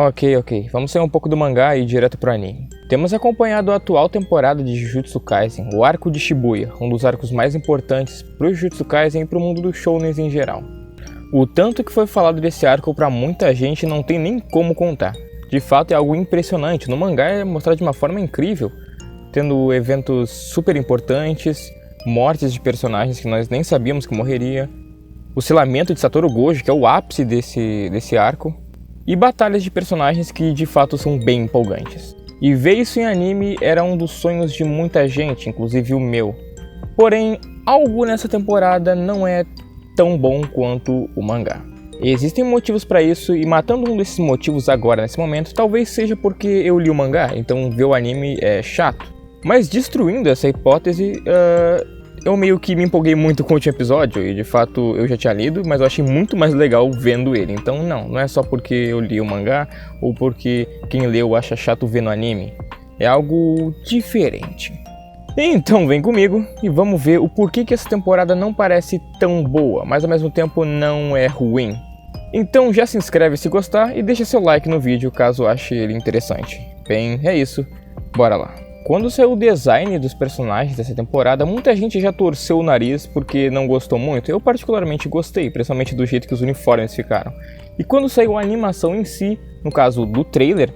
Ok. Vamos sair um pouco do mangá e ir direto pro anime. Temos acompanhado a atual temporada de Jujutsu Kaisen, o arco de Shibuya, um dos arcos mais importantes pro Jujutsu Kaisen e pro mundo dos shounens em geral. O tanto que foi falado desse arco pra muita gente não tem nem como contar. De fato é algo impressionante, no mangá é mostrado de uma forma incrível, tendo eventos super importantes, mortes de personagens que nós nem sabíamos que morreria, o selamento de Satoru Gojo, que é o ápice desse arco, e batalhas de personagens que de fato são bem empolgantes. E ver isso em anime era um dos sonhos de muita gente, inclusive o meu. Porém, algo nessa temporada não é tão bom quanto o mangá. Existem motivos para isso, e matando um desses motivos agora nesse momento, talvez seja porque eu li o mangá, então ver o anime é chato. Mas destruindo essa hipótese, eu meio que me empolguei muito com o último episódio, e de fato eu já tinha lido, mas eu achei muito mais legal vendo ele. Então não é só porque eu li o mangá, ou porque quem leu acha chato ver no anime. É algo diferente. Então vem comigo e vamos ver o porquê que essa temporada não parece tão boa, mas ao mesmo tempo não é ruim. Então já se inscreve se gostar e deixa seu like no vídeo caso ache ele interessante. Bem, é isso, bora lá. Quando saiu o design dos personagens dessa temporada, muita gente já torceu o nariz porque não gostou muito. Eu particularmente gostei, principalmente do jeito que os uniformes ficaram. E quando saiu a animação em si, no caso do trailer,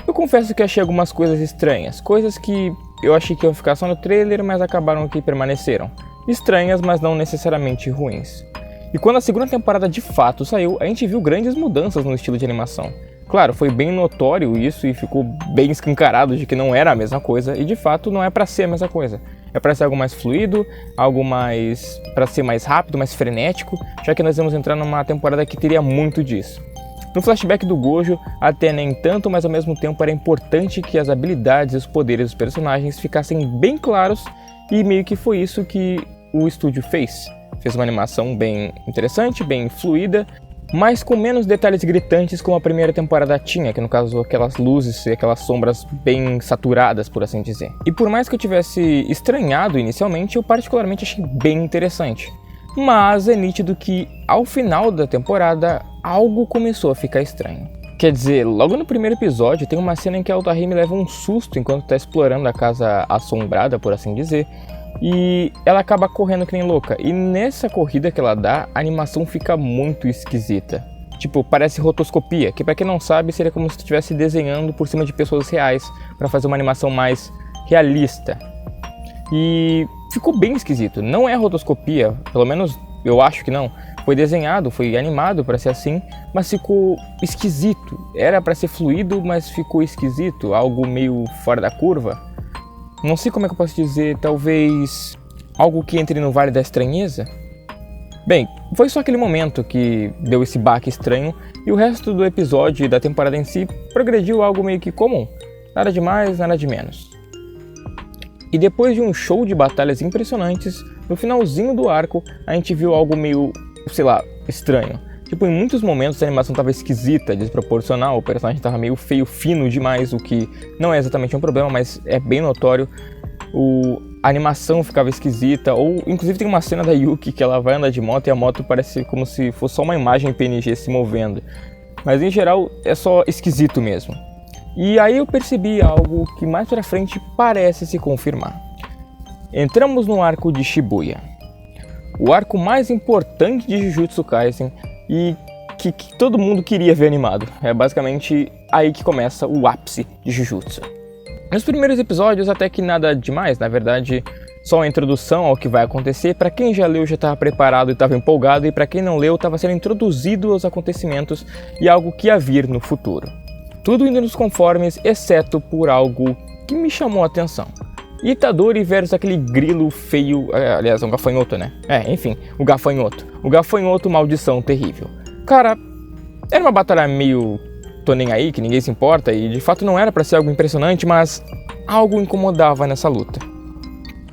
eu confesso que achei algumas coisas estranhas. Coisas que eu achei que iam ficar só no trailer, mas acabaram que permaneceram. Estranhas, mas não necessariamente ruins. E quando a segunda temporada de fato saiu, a gente viu grandes mudanças no estilo de animação. Claro, foi bem notório isso e ficou bem escancarado de que não era a mesma coisa, e de fato não é pra ser a mesma coisa. É pra ser algo mais fluido, algo mais pra ser mais rápido, mais frenético, já que nós vamos entrar numa temporada que teria muito disso. No flashback do Gojo, até nem tanto, mas ao mesmo tempo era importante que as habilidades e os poderes dos personagens ficassem bem claros, e meio que foi isso que o estúdio fez. Fez uma animação bem interessante, bem fluida, mas com menos detalhes gritantes como a primeira temporada tinha, que no caso aquelas luzes e aquelas sombras bem saturadas, por assim dizer. E por mais que eu tivesse estranhado inicialmente, eu particularmente achei bem interessante. Mas é nítido que ao final da temporada, algo começou a ficar estranho. Quer dizer, logo no primeiro episódio tem uma cena em que a Otohime leva um susto enquanto está explorando a casa assombrada, por assim dizer, e ela acaba correndo que nem louca, e nessa corrida que ela dá, a animação fica muito esquisita. Tipo, parece rotoscopia, que pra quem não sabe seria como se estivesse desenhando por cima de pessoas reais para fazer uma animação mais realista. E ficou bem esquisito, não é rotoscopia, pelo menos eu acho que não. Foi desenhado, foi animado para ser assim, mas ficou esquisito. Era para ser fluido, mas ficou esquisito, algo meio fora da curva. Não sei como é que eu posso dizer, talvez algo que entre no Vale da Estranheza? Bem, foi só aquele momento que deu esse baque estranho e o resto do episódio e da temporada em si progrediu algo meio que comum. Nada de mais, nada de menos. E depois de um show de batalhas impressionantes, no finalzinho do arco a gente viu algo meio, sei lá, estranho. Tipo, em muitos momentos a animação tava esquisita, desproporcional, o personagem tava meio feio, fino demais, o que não é exatamente um problema, mas é bem notório. A animação ficava esquisita, ou inclusive tem uma cena da Yuki que ela vai andar de moto e a moto parece como se fosse só uma imagem PNG se movendo. Mas em geral é só esquisito mesmo. E aí eu percebi algo que mais pra frente parece se confirmar. Entramos no arco de Shibuya. O arco mais importante de Jujutsu Kaisen e que todo mundo queria ver animado. É basicamente aí que começa o ápice de Jujutsu. Nos primeiros episódios até que nada demais, na verdade só a introdução ao que vai acontecer. Para quem já leu já estava preparado e estava empolgado, e para quem não leu estava sendo introduzido aos acontecimentos e algo que ia vir no futuro. Tudo indo nos conformes, exceto por algo que me chamou a atenção. Itadori versus aquele grilo feio, aliás, é um gafanhoto, né? Enfim, o gafanhoto. O gafanhoto maldição terrível. Cara, era uma batalha meio tô nem aí, que ninguém se importa, e de fato não era pra ser algo impressionante, mas algo incomodava nessa luta.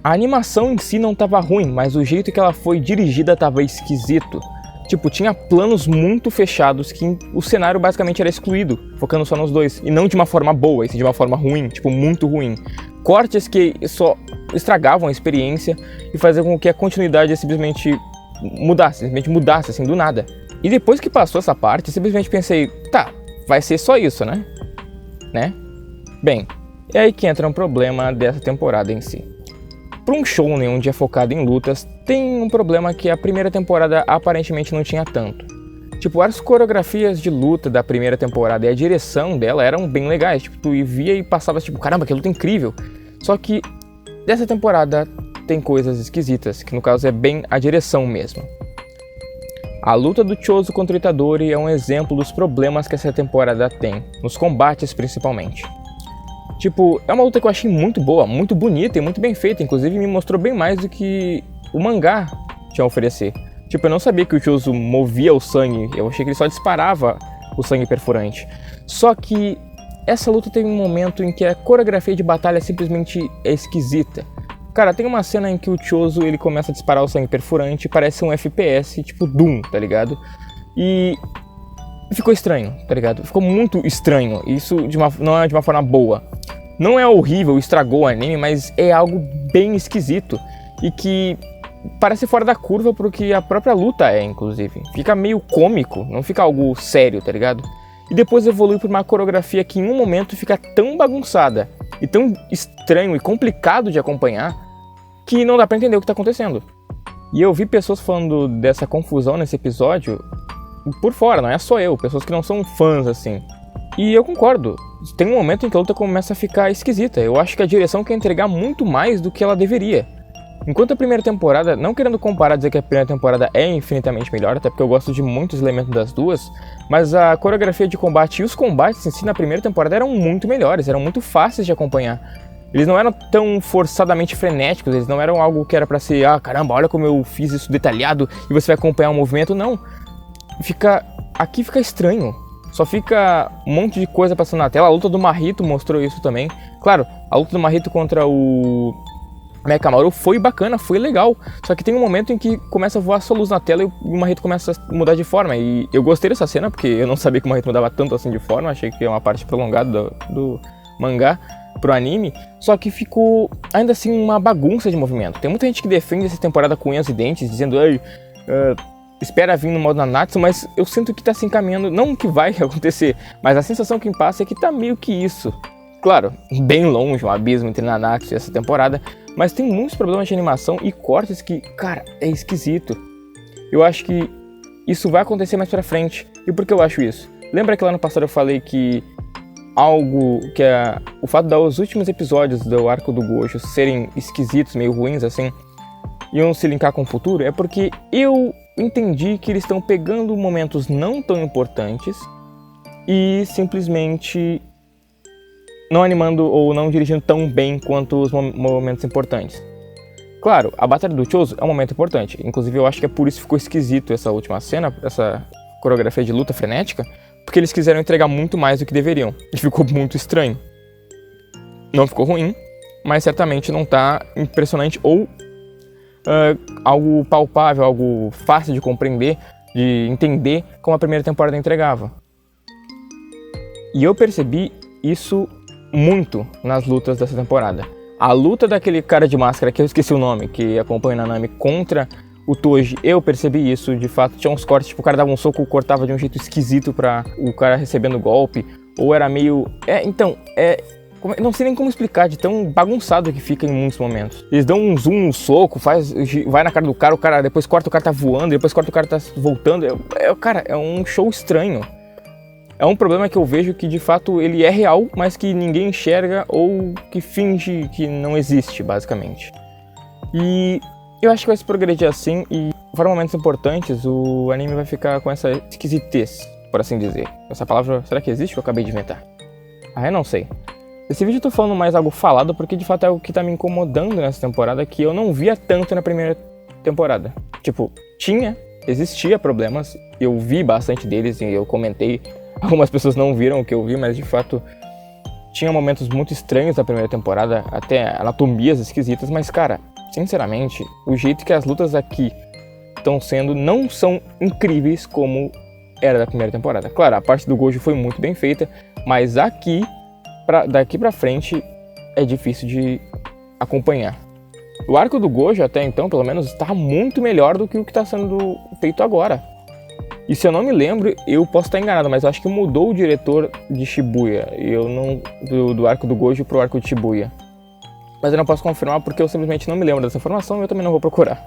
A animação em si não tava ruim, mas o jeito que ela foi dirigida tava esquisito. Tipo, tinha planos muito fechados que o cenário basicamente era excluído, focando só nos dois, e não de uma forma boa, e sim de uma forma ruim, tipo, muito ruim. Cortes que só estragavam a experiência e faziam com que a continuidade simplesmente mudasse assim, do nada. E depois que passou essa parte, simplesmente pensei, tá, vai ser só isso, né? Bem, é aí que entra um problema dessa temporada em si. Para um shounen onde é focado em lutas, tem um problema que a primeira temporada aparentemente não tinha tanto. Tipo, as coreografias de luta da primeira temporada e a direção dela eram bem legais. Tipo, tu via e passava tipo, caramba, que luta incrível. Só que dessa temporada tem coisas esquisitas, que no caso é bem a direção mesmo. A luta do Chozo contra o Itadori é um exemplo dos problemas que essa temporada tem, nos combates principalmente. Tipo, é uma luta que eu achei muito boa, muito bonita e muito bem feita, inclusive me mostrou bem mais do que o mangá tinha a oferecer. Tipo, eu não sabia que o Chozo movia o sangue, eu achei que ele só disparava o sangue perfurante. Só que essa luta tem um momento em que a coreografia de batalha simplesmente é esquisita. Cara, tem uma cena em que o Chozo ele começa a disparar o sangue perfurante, parece um FPS, tipo Doom, tá ligado? E ficou estranho, tá ligado? Ficou muito estranho, isso não é de uma forma boa. Não é horrível, estragou o anime, mas é algo bem esquisito e que parece fora da curva pro que a própria luta é, inclusive. Fica meio cômico, não fica algo sério, tá ligado? E depois evolui para uma coreografia que em um momento fica tão bagunçada e tão estranho e complicado de acompanhar que não dá pra entender o que tá acontecendo. E eu vi pessoas falando dessa confusão nesse episódio por fora, não é só eu, pessoas que não são fãs assim. E eu concordo, tem um momento em que a luta começa a ficar esquisita. Eu acho que a direção quer entregar muito mais do que ela deveria. Enquanto a primeira temporada, não querendo comparar, dizer que a primeira temporada é infinitamente melhor, até porque eu gosto de muitos elementos das duas, mas a coreografia de combate e os combates em si na primeira temporada eram muito melhores, eram muito fáceis de acompanhar. Eles não eram tão forçadamente frenéticos, eles não eram algo que era pra ser, caramba, olha como eu fiz isso detalhado e você vai acompanhar o movimento, não. Aqui fica estranho. Só fica um monte de coisa passando na tela. A luta do Mahito mostrou isso também. Claro, a luta do Mahito contra o Mekamaru foi bacana, foi legal. Só que tem um momento em que começa a voar sua luz na tela e o Mahito começa a mudar de forma. E eu gostei dessa cena, porque eu não sabia que o Mahito mudava tanto assim de forma. Achei que é uma parte prolongada do mangá pro anime. Só que ficou ainda assim uma bagunça de movimento. Tem muita gente que defende essa temporada com unhas e dentes, dizendo espera vir no modo Nanatsu, mas eu sinto que tá se encaminhando, não que vai acontecer, mas a sensação que me passa é que tá meio que isso. Claro, bem longe um abismo entre Nanatsu e essa temporada, mas tem muitos problemas de animação e cortes que, cara, é esquisito. Eu acho que isso vai acontecer mais pra frente. E por que eu acho isso? Lembra que lá no passado eu falei que o fato dos últimos episódios do arco do Gojo serem esquisitos, meio ruins assim, iam se linkar com o futuro? É porque eu entendi que eles estão pegando momentos não tão importantes e simplesmente não animando ou não dirigindo tão bem quanto os momentos importantes. Claro, a batalha do Chozo é um momento importante, inclusive eu acho que é por isso que ficou esquisito essa última cena, essa coreografia de luta frenética, porque eles quiseram entregar muito mais do que deveriam e ficou muito estranho. Não ficou ruim, mas certamente não tá impressionante ou algo palpável, algo fácil de compreender, de entender como a primeira temporada entregava. E eu percebi isso muito nas lutas dessa temporada. A luta daquele cara de máscara, que eu esqueci o nome, que acompanha o Nanami contra o Toji, eu percebi isso, de fato, tinha uns cortes, tipo, o cara dava um soco, cortava de um jeito esquisito pra o cara recebendo golpe, ou era meio... não sei nem como explicar, de tão bagunçado que fica em muitos momentos. Eles dão um zoom no soco, vai na cara do cara, o cara depois corta, o cara tá voando, depois corta, o cara tá voltando. Cara, é um show estranho. É um problema que eu vejo que de fato ele é real, mas que ninguém enxerga ou que finge que não existe, basicamente. E eu acho que vai se progredir assim e para momentos importantes o anime vai ficar com essa esquisitez, por assim dizer. Essa palavra, será que existe ou eu acabei de inventar? Eu não sei. Esse vídeo eu tô falando mais algo falado porque de fato é o que tá me incomodando nessa temporada que eu não via tanto na primeira temporada. Tipo, existia problemas, eu vi bastante deles e eu comentei. Algumas pessoas não viram o que eu vi, mas de fato tinha momentos muito estranhos na primeira temporada, até anatomias esquisitas, mas cara, sinceramente, o jeito que as lutas aqui estão sendo não são incríveis como era da primeira temporada. Claro, a parte do Gojo foi muito bem feita, mas daqui pra frente é difícil de acompanhar. O arco do Gojo até então, pelo menos, está muito melhor do que o que está sendo feito agora. E se eu não me lembro, eu posso estar enganado, mas eu acho que mudou o diretor de Shibuya, do arco do Gojo pro arco de Shibuya. Mas eu não posso confirmar porque eu simplesmente não me lembro dessa informação e eu também não vou procurar.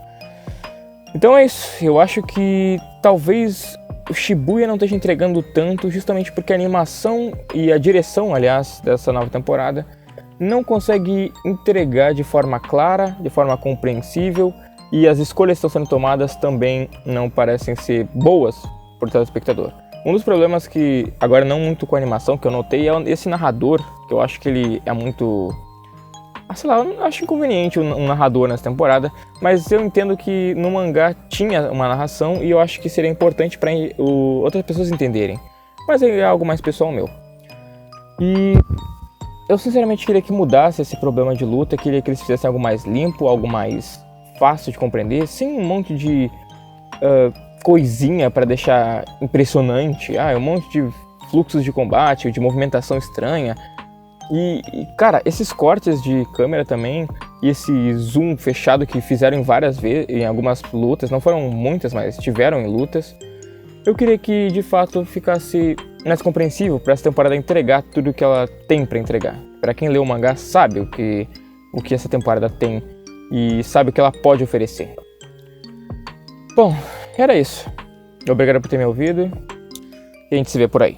Então é isso, eu acho que talvez o Shibuya não esteja entregando tanto justamente porque a animação e a direção, aliás, dessa nova temporada não consegue entregar de forma clara, de forma compreensível, e as escolhas que estão sendo tomadas também não parecem ser boas para o telespectador. Um dos problemas que, agora não muito com a animação, que eu notei, é esse narrador, que eu acho que ele é muito... sei lá, eu acho inconveniente um narrador nessa temporada, mas eu entendo que no mangá tinha uma narração e eu acho que seria importante para outras pessoas entenderem. Mas é algo mais pessoal meu. E eu sinceramente queria que mudasse esse problema de luta, queria que eles fizessem algo mais limpo, algo mais fácil de compreender, sem um monte de coisinha para deixar impressionante, um monte de fluxos de combate, de movimentação estranha. E, cara, esses cortes de câmera também, e esse zoom fechado que fizeram em várias vezes, em algumas lutas, não foram muitas, mas tiveram em lutas, eu queria que de fato ficasse mais compreensível para essa temporada entregar tudo que ela tem para entregar. Para quem lê o mangá sabe o que essa temporada tem e sabe o que ela pode oferecer. Bom, era isso. Obrigado por ter me ouvido e a gente se vê por aí.